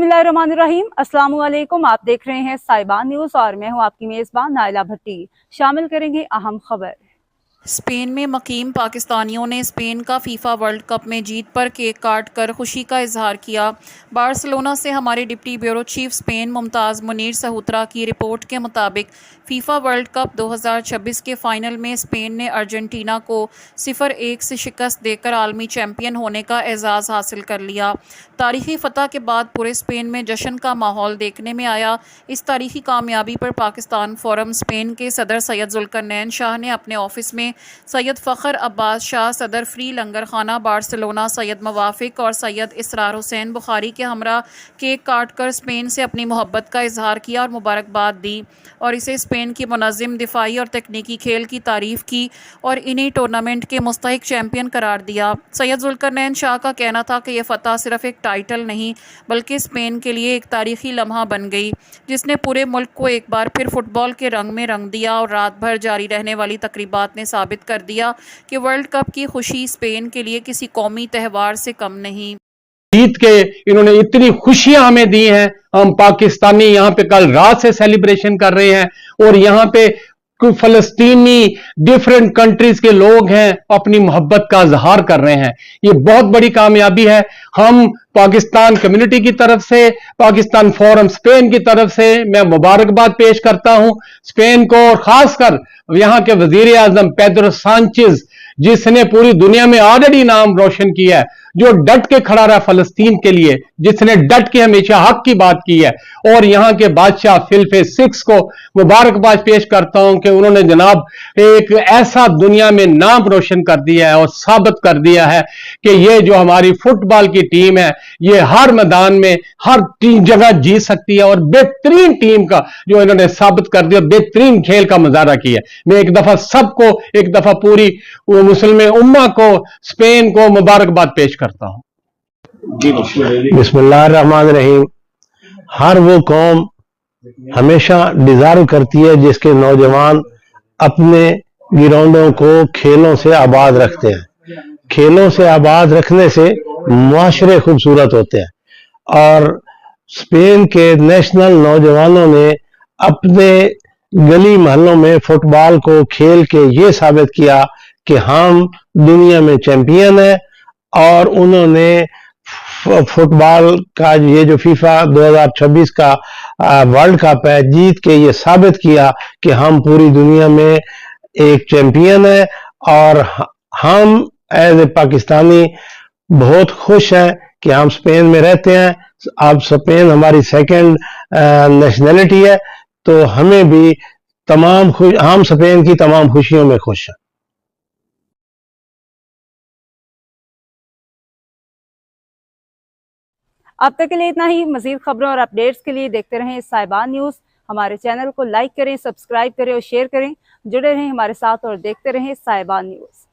बिस्मिल्लाहिर्रहमानिर्रहीम। अस्सलाम वालेकुम। आप देख रहे हैं साहिबान न्यूज़ और मैं हूं आपकी मेज़बान नाइला भट्टी। शामिल करेंगे अहम खबर। स्पेन में मुकीम पाकिस्तानियों ने स्पेन का फीफा वर्ल्ड कप में जीत पर केक काट कर खुशी का इजहार किया। बार्सिलोना से हमारे deputy bureau chief Spain Mumtaz Munir Sahutra की रिपोर्ट के मुताबिक फीफा वर्ल्ड कप 2026 के फाइनल में स्पेन ने अर्जेंटीना को 0-1 से शिकस्त देकर आलमी चैंपियन होने का एजाज़ हासिल कर लिया। तारीखी फतह के बाद पूरे स्पेन में जश्न का माहौल देखने में आया। इस तारीखी कामयाबी पर पाकिस्तान फोरम स्पेन के सदर सैयद जुल्करनैन शाह ने अपने ऑफिस में सैयद फ़खर अब्बास शाह, सदर फ्री लंगर खाना बार्सिलोना सैयद मवाफिक और सैयद इसरार हुसैन बुखारी के हमरा केक काट कर स्पेन से अपनी मोहब्बत का इजहार किया और मुबारकबाद दी और इसे स्पेन की मुनज़्ज़म दिफाई और तकनीकी खेल की तारीफ़ की और इन्हीं टूर्नामेंट के मुस्तहिक चैंपियन करार दिया। सैयद जुल्करनैन शाह का कहना था कि यह फ़तह सिर्फ एक टाइटल नहीं बल्कि स्पेन के लिए एक तारीखी लम्हा बन गई, जिसने पूरे मुल्क को एक बार फिर फुटबॉल के रंग में रंग दिया और रात भर जारी रहने वाली तकरीबात ने साबित कर दिया कि वर्ल्ड कप की खुशी स्पेन के लिए किसी कौमी त्यौहार से कम नहीं। जीत के इन्होंने इतनी खुशियां हमें दी हैं। हम पाकिस्तानी यहाँ पे कल रात से सेलिब्रेशन कर रहे हैं और यहाँ पे फलस्तीनी डिफरेंट कंट्रीज के लोग हैं अपनी मोहब्बत का इजहार कर रहे हैं। ये बहुत बड़ी कामयाबी है। हम पाकिस्तान कम्युनिटी की तरफ से, पाकिस्तान फोरम स्पेन की तरफ से मैं मुबारकबाद पेश करता हूं स्पेन को और खासकर यहां के वजीर आजम पेड्रो सांचेज, जिसने पूरी दुनिया में ऑलरेडी नाम रोशन किया है, जो डट के खड़ा रहा फलस्तीन के लिए, जिसने डट के हमेशा हक की बात की है। और यहां के बादशाह फिलिप 6 को मुबारकबाद पेश करता हूं कि उन्होंने जनाब एक ऐसा दुनिया में नाम रोशन कर दिया है और साबित कर दिया है कि ये जो हमारी फुटबॉल की टीम है ये हर मैदान में हर जगह जीत सकती है और बेहतरीन टीम का जो इन्होंने साबित कर दिया, बेहतरीन खेल का मुजाहरा किया। मैं एक दफा सबको, एक दफा पूरी मुस्लिम उम्मा को, स्पेन को मुबारकबाद पेश करता हूं। बिस्मिल्लाहिर्रहमानिर्रहीम। हर वो कौम हमेशा डिजार्व करती है जिसके नौजवान अपने ग्राउंडों को खेलों से आबाद रखते हैं। खेलों से आबाद रखने से मुआशरे खूबसूरत होते हैं और स्पेन के नेशनल नौजवानों ने अपने गली मोहल्लों में फुटबॉल को खेल के ये साबित किया कि हम दुनिया में चैंपियन है और उन्होंने फुटबॉल का ये जो फीफा 2026 का वर्ल्ड कप है जीत के ये साबित किया कि हम पूरी दुनिया में एक चैंपियन है और हम एज ए पाकिस्तानी बहुत खुश हैं कि हम स्पेन में रहते हैं। अब स्पेन हमारी सेकंड नेशनैलिटी है तो हमें भी हम स्पेन की तमाम खुशियों में खुश हैं। अब तक के लिए इतना ही। मजीद खबरों और अपडेट्स के लिए देखते रहें साहिबान न्यूज़। हमारे चैनल को लाइक करें, सब्सक्राइब करें और शेयर करें। जुड़े रहें हमारे साथ और देखते रहें साहिबान न्यूज़।